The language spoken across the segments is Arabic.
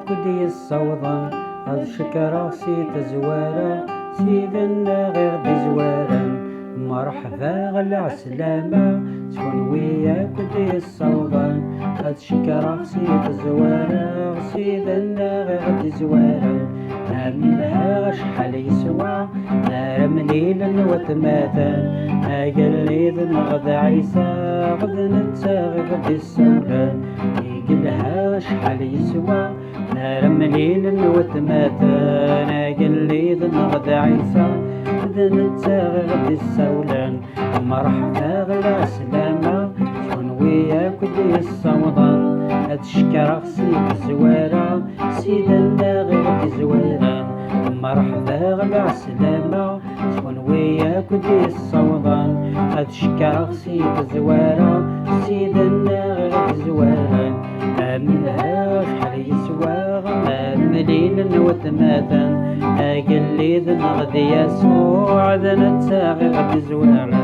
وياك ودي الصوضان هاد شكرا سيت زوارا سيدنا غير دي زوارا مرحبا غلا عسلامة شكون وياك ودي الصوضان هاد شكرا سيت زوارا سيدنا غير دي زوارا منها شحال يسوى نار مليلا وتماثل قليد نغد عيسى غد نتساغ غد السولان يقلها شحال يسوى نار مليلا وتماثل قليد نغد عيسى غد نتساغ غد السولان مرحبا غلا سلامة شكون وياك ودي الصوضان هاد شكرا سيد زوارا سيدنا غير دي زوارا مرحبا غلا عسلامة شكون وياك ودي الصوضان هاد شكرا سيد زوارا سيدنا غير دي زوارا منها شحال يسوى مليلا وتماثل قليد نغد يسوع ذا نتساغي غد زوارا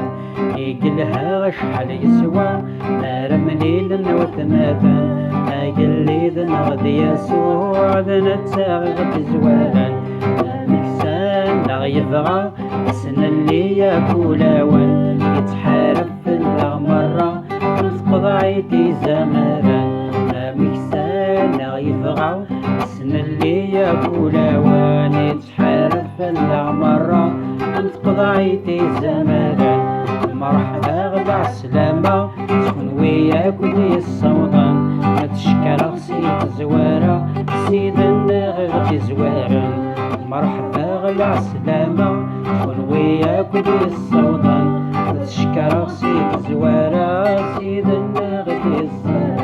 يقلها شحال يسوى نار مليلا وتماثل قليد نغد يسوع ذا نتساغي غد زوارا مكسان لا يبغى السنة اللي ياكل اول يتحارب في الغمرة نفقد عيتي زمرا مكسان لا يبغى السنة اللي ياكل اول يتحارب في الغمرة نفقد عيتي زمرا مرحبا غدا عسلامة شكون وياك ودي الصوضان متشكر سيد زوارا سيدنا غير دي زوارا مرحبا غدا عسلامة شكون وياك ودي الصوضان متشكر سيد زوارا سيدنا غير دي الزوارا.